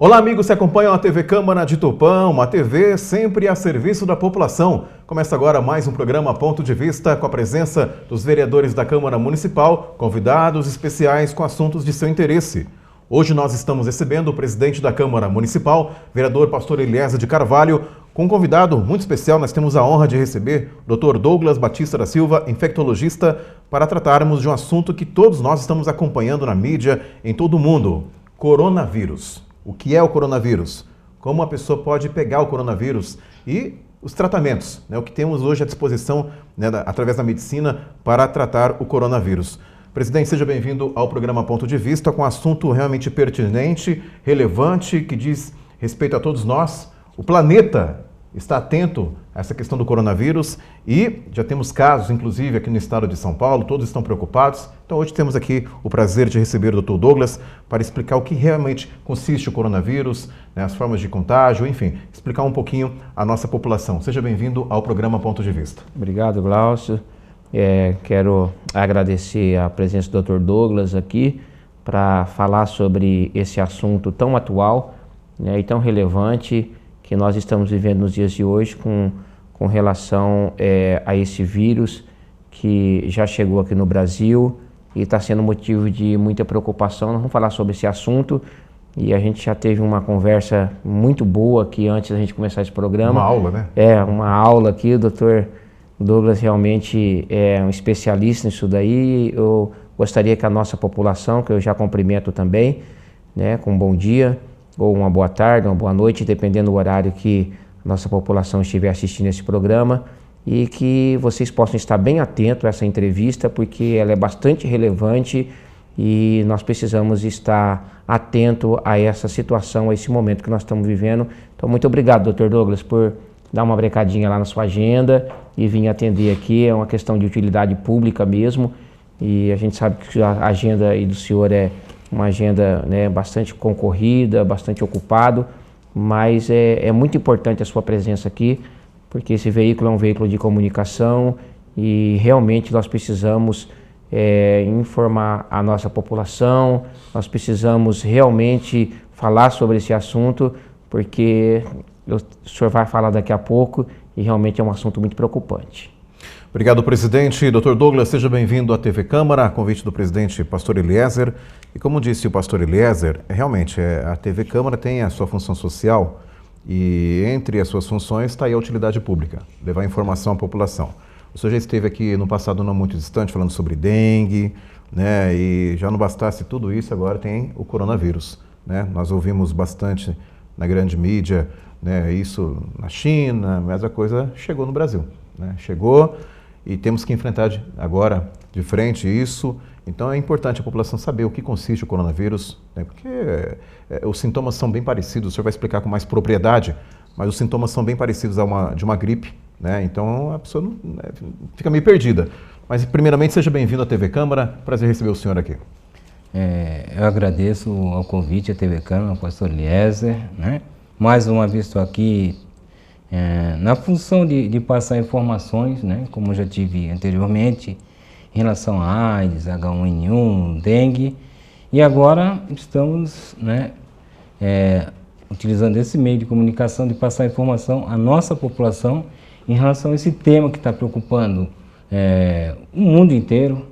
Olá, amigos que acompanham a TV Câmara de Tupã, uma TV sempre a serviço da população. Começa agora mais um programa Ponto de Vista com a presença dos vereadores da Câmara Municipal, convidados especiais com assuntos de seu interesse. Hoje nós estamos recebendo o presidente da Câmara Municipal, vereador Pastor Eliezer de Carvalho, com um convidado muito especial. Nós temos a honra de receber o Dr. Douglas Batista da Silva, infectologista, para tratarmos de um assunto que todos nós estamos acompanhando na mídia em todo o mundo: coronavírus. O que é o coronavírus? Como a pessoa pode pegar o coronavírus? E os tratamentos, o que temos hoje à disposição, através da medicina, para tratar o coronavírus. Presidente, seja bem-vindo ao programa Ponto de Vista, com um assunto realmente pertinente, relevante, que diz respeito a todos nós. O planeta está atento a essa questão do coronavírus e já temos casos, inclusive, aqui no estado de São Paulo, todos estão preocupados. Então hoje temos aqui o prazer de receber o Dr. Douglas para explicar o que realmente consiste o coronavírus, as formas de contágio, enfim, explicar um pouquinho a nossa população. Seja bem-vindo ao programa Ponto de Vista. Obrigado, Glaucio. Quero agradecer a presença do Dr. Douglas aqui para falar sobre esse assunto tão atual, e tão relevante que nós estamos vivendo nos dias de hoje com relação a esse vírus que já chegou aqui no Brasil e está sendo motivo de muita preocupação. Nós vamos falar sobre esse assunto e a gente já teve uma conversa muito boa aqui antes da gente começar esse programa. Uma aula, né? Uma aula aqui. O Dr. Douglas realmente é um especialista nisso daí. Eu gostaria que a nossa população, que eu já cumprimento também, com um bom dia, ou uma boa tarde, uma boa noite, dependendo do horário que a nossa população estiver assistindo esse programa, e que vocês possam estar bem atentos a essa entrevista, porque ela é bastante relevante e nós precisamos estar atento a essa situação, a esse momento que nós estamos vivendo. Então, muito obrigado, Dr. Douglas, por dar uma brecadinha lá na sua agenda e vir atender aqui. É uma questão de utilidade pública mesmo, e a gente sabe que a agenda aí do senhor é uma agenda bastante concorrida, bastante ocupado, mas é muito importante a sua presença aqui, porque esse veículo é um veículo de comunicação e realmente nós precisamos informar a nossa população, nós precisamos realmente falar sobre esse assunto, porque o senhor vai falar daqui a pouco e realmente é um assunto muito preocupante. Obrigado, presidente. Dr. Douglas, seja bem-vindo à TV Câmara, a convite do presidente Pastor Eliezer. E como disse o Pastor Eliezer, realmente a TV Câmara tem a sua função social e entre as suas funções está aí a utilidade pública, levar informação à população. O senhor já esteve aqui no passado não muito distante falando sobre dengue, e já não bastasse tudo isso, agora tem o coronavírus. Nós ouvimos bastante na grande mídia, isso na China, mas a coisa chegou no Brasil. Chegou e temos que enfrentar agora de frente isso. Então é importante a população saber o que consiste o coronavírus, porque os sintomas são bem parecidos. O senhor vai explicar com mais propriedade, mas os sintomas são bem parecidos de uma gripe, então a pessoa fica meio perdida. Mas primeiramente seja bem-vindo à TV Câmara, prazer receber o senhor aqui. Eu agradeço ao convite à TV Câmara, ao pastor Eliezer, mais uma vez estou aqui na função de passar informações, como eu já tive anteriormente, em relação a AIDS, H1N1, dengue, e agora estamos utilizando esse meio de comunicação de passar informação à nossa população em relação a esse tema que está preocupando o mundo inteiro,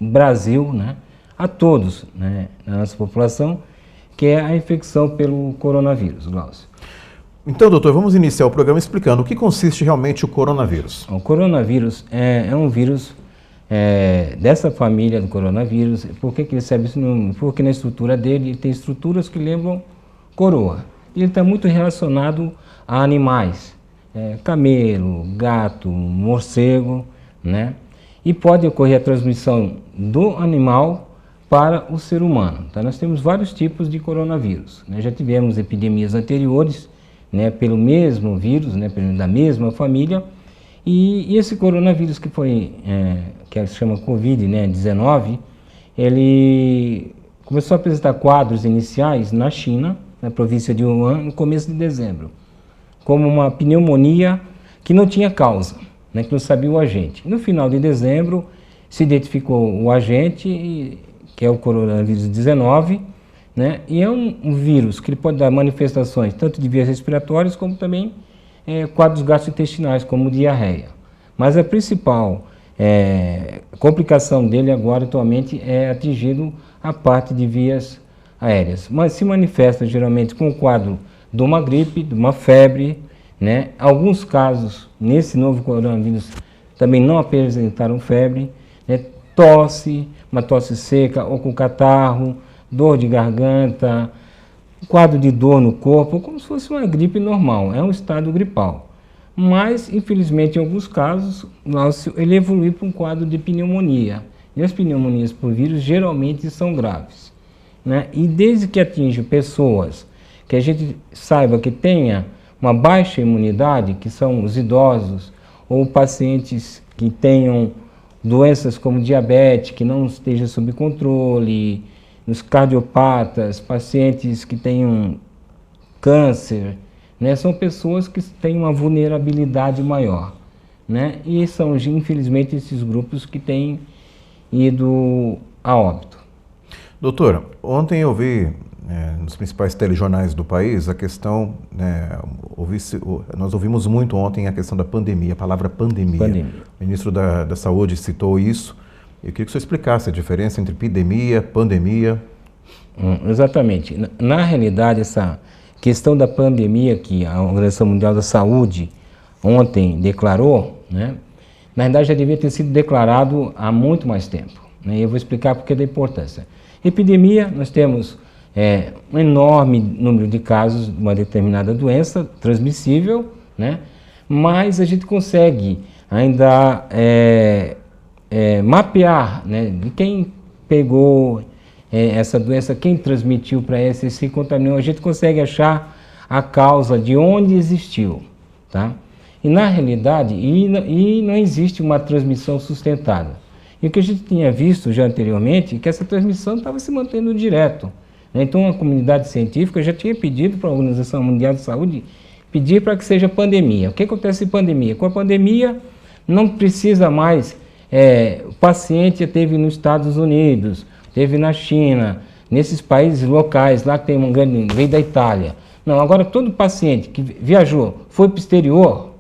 o Brasil, a todos, a nossa população, que é a infecção pelo coronavírus, Glaucio. Então, doutor, vamos iniciar o programa explicando o que consiste realmente o coronavírus. O coronavírus é um vírus dessa família do coronavírus. Por que ele recebe esse nome? Porque na estrutura dele ele tem estruturas que lembram coroa. Ele está muito relacionado a animais, camelo, gato, morcego, E pode ocorrer a transmissão do animal para o ser humano. Então, nós temos vários tipos de coronavírus. Já tivemos epidemias anteriores, pelo mesmo vírus, da mesma família, e esse coronavírus que se chama Covid-19, ele começou a apresentar quadros iniciais na China, na província de Wuhan, no começo de dezembro, como uma pneumonia que não tinha causa, que não sabia o agente. No final de dezembro, se identificou o agente, que é o coronavírus 19, né? E é um vírus que ele pode dar manifestações tanto de vias respiratórias como também quadros gastrointestinais, como diarreia. Mas a principal complicação dele agora, atualmente, é atingindo a parte de vias aéreas. Mas se manifesta geralmente com o quadro de uma gripe, de uma febre, né? Alguns casos, nesse novo coronavírus, também não apresentaram febre, né? Tosse, uma tosse seca ou com catarro, dor de garganta, quadro de dor no corpo, como se fosse uma gripe normal, é um estado gripal. Mas, infelizmente, em alguns casos, ele evolui para um quadro de pneumonia. E as pneumonias por vírus geralmente são graves, né? E desde que atinge pessoas que a gente saiba que tenha uma baixa imunidade, que são os idosos ou pacientes que tenham doenças como diabetes, que não esteja sob controle, os cardiopatas, pacientes que tenham câncer, né? São pessoas que têm uma vulnerabilidade maior, né? E são, infelizmente, esses grupos que têm ido a óbito. Doutor, ontem eu vi nos principais telejornais do país a questão, nós ouvimos muito ontem a questão da pandemia, a palavra pandemia. O ministro da Saúde citou isso. Eu queria que o senhor explicasse a diferença entre epidemia, pandemia. Exatamente. Na realidade, essa questão da pandemia que a Organização Mundial da Saúde ontem declarou, né, na realidade já devia ter sido declarado há muito mais tempo, né, e eu vou explicar por que da importância. Epidemia, nós temos um enorme número de casos de uma determinada doença transmissível, né, mas a gente consegue ainda mapear, né, de quem pegou essa doença, quem transmitiu para essa e se contaminou, a gente consegue achar a causa de onde existiu, tá? E na realidade, não existe uma transmissão sustentada. E o que a gente tinha visto já anteriormente é que essa transmissão estava se mantendo direto, né? Então a comunidade científica já tinha pedido para a Organização Mundial de Saúde pedir para que seja pandemia. O que acontece em pandemia? Com a pandemia não precisa mais, o paciente teve nos Estados Unidos, teve na China, nesses países locais, lá que tem um grande, veio da Itália. Não, agora todo paciente que viajou, foi para o exterior,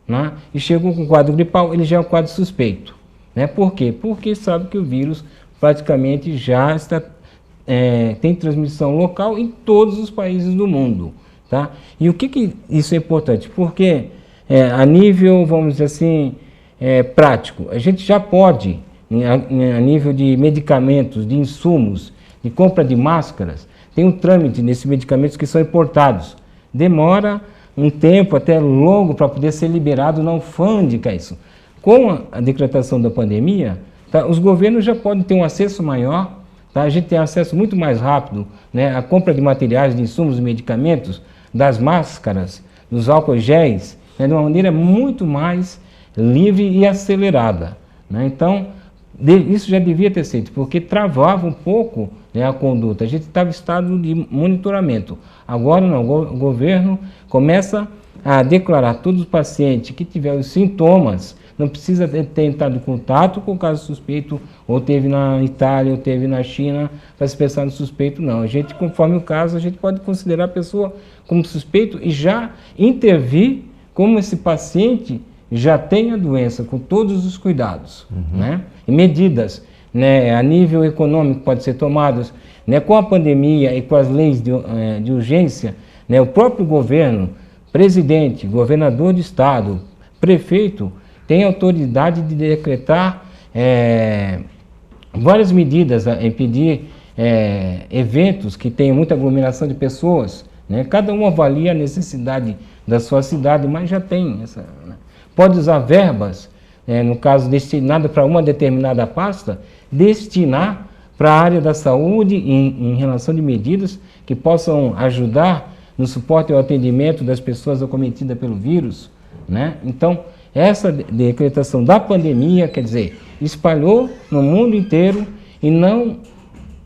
né, e chegou com quadro gripal, ele já é um quadro suspeito. Né? Por quê? Porque sabe que o vírus praticamente já tem transmissão local em todos os países do mundo. Tá? E o que isso é importante? Porque a nível, vamos dizer assim, prático, a gente já pode, a nível de medicamentos, de insumos, de compra de máscaras, tem um trâmite nesses medicamentos que são importados. Demora um tempo até longo para poder ser liberado na alfândega isso. Com a decretação da pandemia, tá, os governos já podem ter um acesso maior, tá, a gente tem acesso muito mais rápido, né, à compra de materiais, de insumos e medicamentos, das máscaras, dos álcool géis, né, de uma maneira muito mais livre e acelerada. Né? Então, isso já devia ter sido, porque travava um pouco, né, a conduta. A gente estava em estado de monitoramento. Agora não, o governo começa a declarar todos os pacientes que tiverem os sintomas, não precisa ter entrado em contato com o caso suspeito, ou teve na Itália, ou teve na China, para se pensar no suspeito, não. A gente, conforme o caso, a gente pode considerar a pessoa como suspeito e já intervir como esse paciente já tem a doença, com todos os cuidados, né? E medidas, né, a nível econômico pode ser tomadas, né, com a pandemia e com as leis de urgência, né, o próprio governo, presidente, governador de estado, prefeito, tem autoridade de decretar várias medidas, impedir eventos que tenham muita aglomeração de pessoas, né? Cada um avalia a necessidade da sua cidade, mas já tem essa, né? Pode usar verbas, no caso destinada para uma determinada pasta, destinar para a área da saúde em relação de medidas que possam ajudar no suporte ao atendimento das pessoas acometidas pelo vírus, né? Então, essa decretação da pandemia, quer dizer, espalhou no mundo inteiro e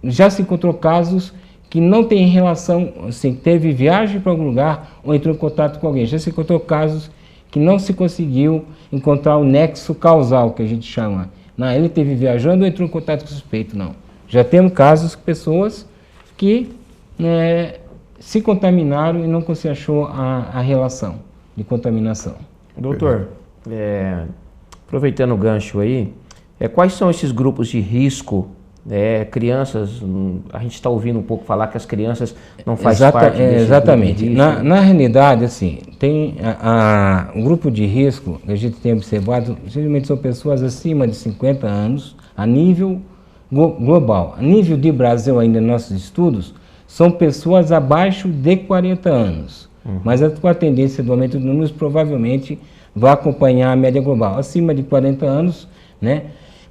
já se encontrou casos que não tem relação, assim, teve viagem para algum lugar ou entrou em contato com alguém. Já se encontrou casos que não se conseguiu encontrar o nexo causal, que a gente chama. Não, ele esteve viajando ou entrou em contato com o suspeito, não. Já temos casos de pessoas que se contaminaram e não se achou a relação de contaminação. Doutor, aproveitando o gancho aí, quais são esses grupos de risco? Crianças, a gente está ouvindo um pouco falar que as crianças não fazem parte desse exatamente. grupo de risco. Na realidade, assim, tem um grupo de risco que a gente tem observado, geralmente são pessoas acima de 50 anos, a nível global. A nível de Brasil, ainda nos nossos estudos, são pessoas abaixo de 40 anos. Mas com a tendência do aumento de números, provavelmente vai acompanhar a média global. Acima de 40 anos, né?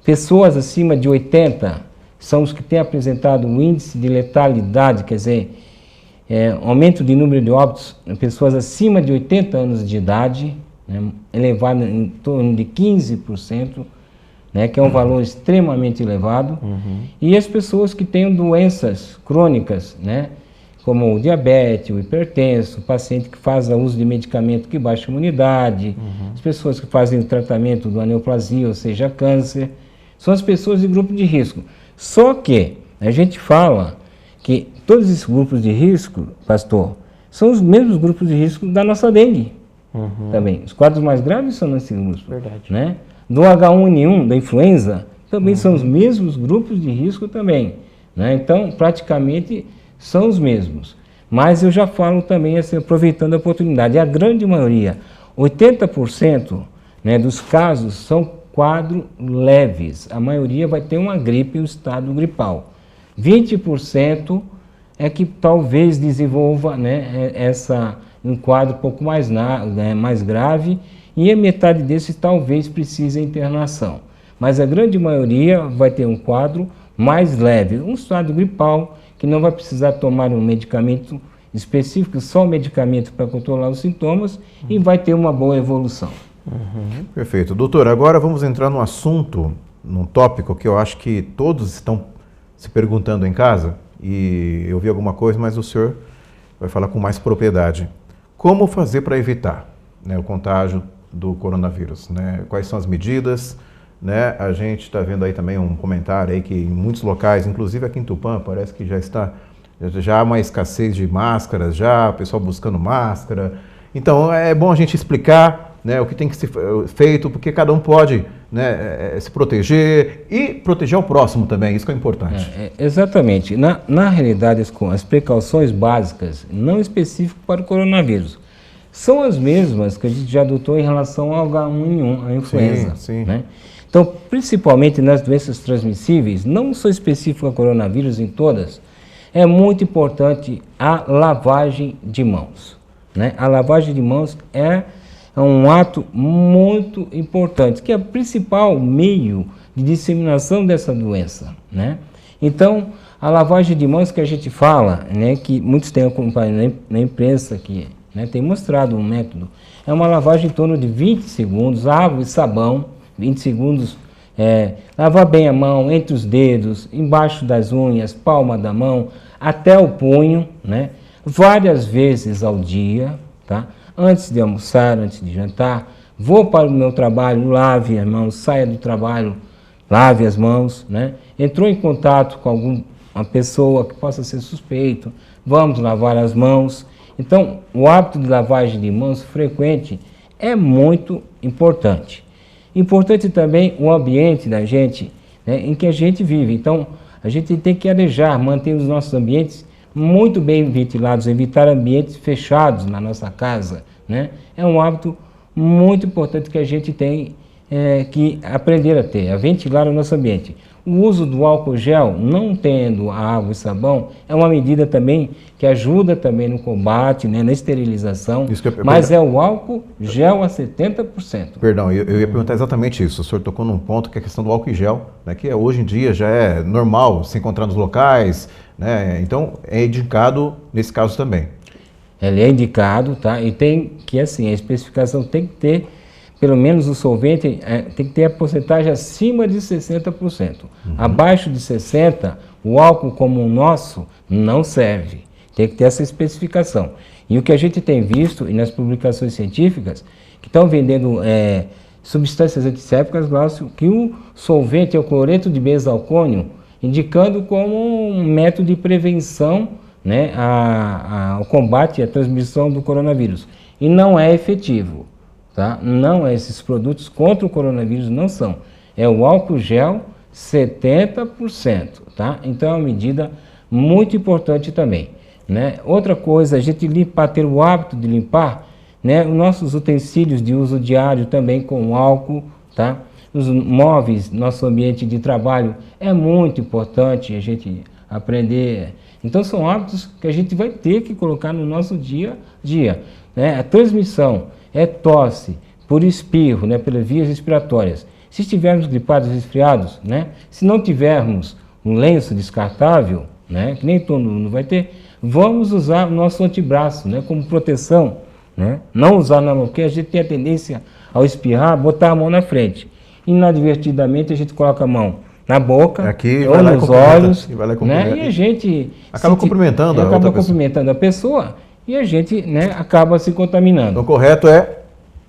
Pessoas acima de 80 são os que têm apresentado um índice de letalidade, quer dizer, aumento de número de óbitos em pessoas acima de 80 anos de idade, né, elevado em torno de 15%, né, que é um valor extremamente elevado, e as pessoas que têm doenças crônicas, né, como o diabetes, o hipertenso, o paciente que faz uso de medicamento que baixa a imunidade, as pessoas que fazem o tratamento do neoplasia, ou seja, câncer, são as pessoas de grupo de risco. Só que a gente fala que todos esses grupos de risco, pastor, são os mesmos grupos de risco da nossa dengue também. Os quadros mais graves são nesses grupos. Verdade. Né? Do H1N1, da influenza, também são os mesmos grupos de risco também. Né? Então, praticamente são os mesmos. Mas eu já falo também, assim, aproveitando a oportunidade, a grande maioria, 80%, né, dos casos são quadros leves. A maioria vai ter uma gripe, o estado gripal. 20% é que talvez desenvolva, né, um quadro um pouco mais grave, e a metade desses talvez precise de internação. Mas a grande maioria vai ter um quadro mais leve, um estado gripal, que não vai precisar tomar um medicamento específico, só medicamento para controlar os sintomas, e vai ter uma boa evolução. Perfeito. Doutor, agora vamos entrar num assunto, num tópico que eu acho que todos estão se perguntando em casa, e eu vi alguma coisa, mas o senhor vai falar com mais propriedade. Como fazer para evitar, né, o contágio do coronavírus? Né? Quais são as medidas? Né? A gente está vendo aí também um comentário aí que em muitos locais, inclusive aqui em Tupã, parece que já há uma escassez de máscaras, já o pessoal buscando máscara. Então é bom a gente explicar, né, o que tem que ser feito, porque cada um pode, né, se proteger e proteger o próximo também, isso que é importante. Exatamente. Na realidade, as precauções básicas, não específicas para o coronavírus, são as mesmas que a gente já adotou em relação ao H1N1, a influenza. Sim. Né? Então, principalmente nas doenças transmissíveis, não só específico ao coronavírus, em todas, é muito importante a lavagem de mãos. Né? A lavagem de mãos é um ato muito importante, que é o principal meio de disseminação dessa doença. Né? Então, a lavagem de mãos que a gente fala, né, que muitos têm acompanhado na imprensa, que, né, tem mostrado um método, é uma lavagem em torno de 20 segundos, água e sabão, 20 segundos, lavar bem a mão, entre os dedos, embaixo das unhas, palma da mão, até o punho, né, várias vezes ao dia, tá? Antes de almoçar, antes de jantar, vou para o meu trabalho, lave as mãos, saia do trabalho, lave as mãos, né? Entrou em contato com alguma pessoa que possa ser suspeito, vamos lavar as mãos. Então, o hábito de lavagem de mãos frequente é muito importante. Importante também o ambiente da gente, né, em que a gente vive. Então, a gente tem que arejar, manter os nossos ambientes muito bem ventilados, evitar ambientes fechados na nossa casa, né? É um hábito muito importante que a gente tem que aprender a ter, a ventilar o nosso ambiente. O uso do álcool gel, não tendo água e sabão, é uma medida também que ajuda também no combate, né, na esterilização, mas é o álcool gel a 70%. Perdão, eu ia perguntar exatamente isso. O senhor tocou num ponto que é a questão do álcool e gel, né, que hoje em dia já é normal se encontrar nos locais, né, então é indicado nesse caso também. Ele é indicado, tá? E tem que, assim, a especificação tem que ter, pelo menos o solvente, tem que ter a porcentagem acima de 60%. Abaixo de 60%, o álcool como o nosso não serve. Tem que ter essa especificação. E o que a gente tem visto, e nas publicações científicas, que estão vendendo substâncias antissépticas, que o solvente é o cloreto de benzalcônio, indicando como um método de prevenção né, o combate e a transmissão do coronavírus. E não é efetivo, tá? Não, esses produtos contra o coronavírus não são. É o álcool gel 70%, tá? Então é uma medida muito importante também, né? Outra coisa, a gente ter o hábito de limpar, né, os nossos utensílios de uso diário também com álcool, tá? Os móveis, nosso ambiente de trabalho, é muito importante a gente aprender. Então são hábitos que a gente vai ter que colocar no nosso dia a dia, né? A transmissão é tosse por espirro, né, pelas vias respiratórias. Se estivermos gripados e resfriados, né, se não tivermos um lenço descartável, né, que nem todo mundo vai ter, vamos usar o nosso antebraço, né, como proteção, né? Não usar na mão, porque a gente tem a tendência ao espirrar, botar a mão na frente. Inadvertidamente a gente coloca a mão na boca, aqui, ou nos olhos, né? E a gente acaba cumprimentando a pessoa e a gente, né, acaba se contaminando. O correto é...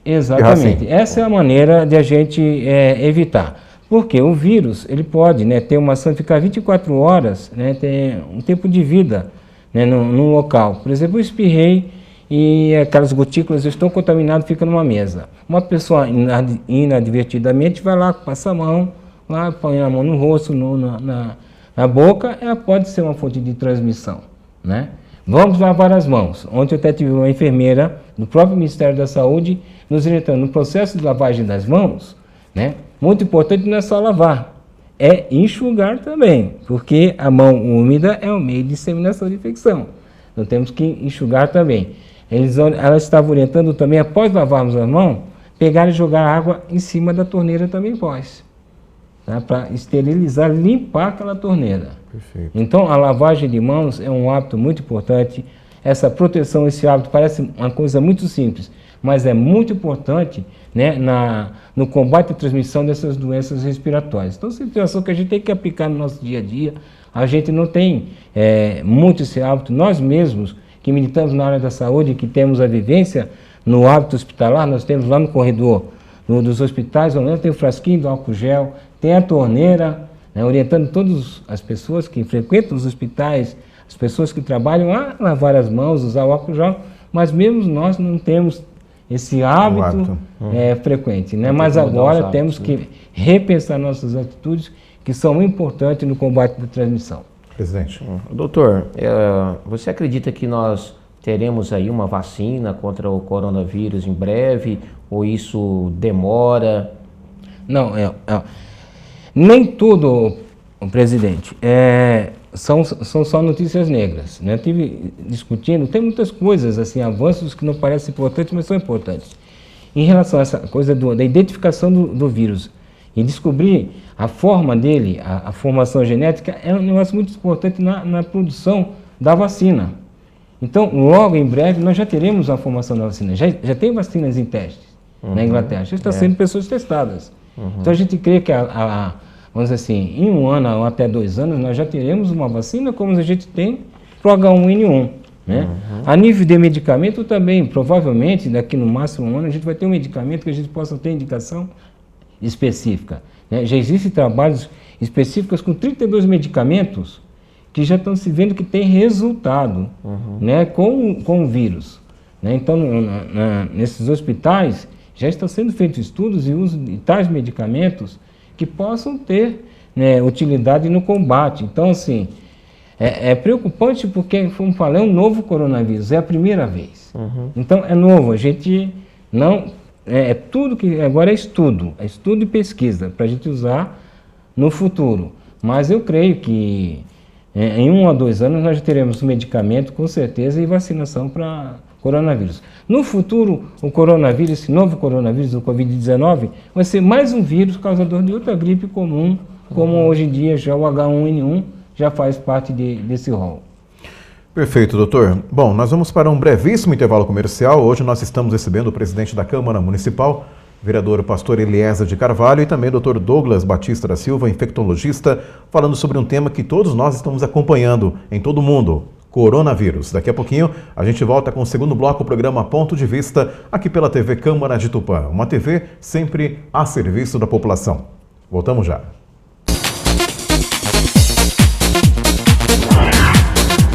Exatamente. Essa é a maneira de a gente evitar. Porque o vírus, ele pode, né, ter uma ação, ficar 24 horas, né, tem um tempo de vida, né, num local. Por exemplo, eu espirrei e aquelas gotículas estão contaminadas, fica numa mesa. Uma pessoa inadvertidamente vai lá, passa a mão, lá, põe a mão no rosto, na boca, ela pode ser uma fonte de transmissão, né? Vamos lavar as mãos. Ontem eu até tive uma enfermeira do próprio Ministério da Saúde nos orientando no processo de lavagem das mãos, né? Muito importante não é só lavar, é enxugar também, porque a mão úmida é o meio de disseminação de infecção. Então temos que enxugar também. Ela estava orientando também, após lavarmos as mãos, pegar e jogar água em cima da torneira também pode, tá? Para esterilizar, limpar aquela torneira. Perfeito. Então a lavagem de mãos é um hábito muito importante. Essa proteção, esse hábito parece uma coisa muito simples, mas é muito importante, né, no combate à transmissão dessas doenças respiratórias. Então, essa situação que a gente tem que aplicar no nosso dia a dia, a gente não tem muito esse hábito. Nós mesmos, que militamos na área da saúde, que temos a vivência no hábito hospitalar, nós temos lá no corredor dos hospitais, tem o frasquinho do álcool gel, tem a torneira, né, orientando todas as pessoas que frequentam os hospitais, as pessoas que trabalham a lavar as mãos, usar o álcool gel, mas mesmo nós não temos esse hábito frequente, né? Mas agora temos que repensar nossas atitudes, que são importantes no combate da transmissão. Presidente. Doutor, você acredita que nós teremos aí uma vacina contra o coronavírus em breve, ou isso demora? Não, nem tudo, presidente, são só notícias negras, né? Estive discutindo, tem muitas coisas, assim, avanços que não parecem importantes, mas são importantes. Em relação a essa coisa da identificação do vírus e descobrir a forma dele, a formação genética, é um negócio muito importante na produção da vacina. Então, logo em breve, nós já teremos a formação da vacina. Já tem vacinas em testes na Inglaterra, já está sendo pessoas testadas. Então, a gente crê que vamos dizer assim, em 1 ano ou até 2 anos, nós já teremos uma vacina como a gente tem para o H1N1. Né? A nível de medicamento também, provavelmente, daqui no máximo 1 ano, a gente vai ter um medicamento que a gente possa ter indicação específica. Né? Já existem trabalhos específicos com 32 medicamentos que já estão se vendo que tem resultado, né, com o vírus. Né? Então, nesses hospitais, já estão sendo feitos estudos e uso de tais medicamentos que possam ter, né, utilidade no combate. Então, assim, é preocupante porque, como falei, é um novo coronavírus, é a primeira vez. Então, é novo, a gente não... tudo que agora é estudo e pesquisa, para a gente usar no futuro. Mas eu creio que em 1 a 2 anos nós já teremos medicamento, com certeza, e vacinação para coronavírus. No futuro, o coronavírus, esse novo coronavírus, o Covid-19, vai ser mais um vírus causador de outra gripe comum, como hoje em dia já o H1N1 já faz parte desse rol. Perfeito, doutor. Bom, nós vamos para um brevíssimo intervalo comercial. Hoje nós estamos recebendo o presidente da Câmara Municipal, vereador Pastor Eliezer de Carvalho, e também o doutor Douglas Batista da Silva, infectologista, falando sobre um tema que todos nós estamos acompanhando em todo o mundo: coronavírus. Daqui a pouquinho a gente volta com o segundo bloco, o programa Ponto de Vista, aqui pela TV Câmara de Tupã. Uma TV sempre a serviço da população. Voltamos já.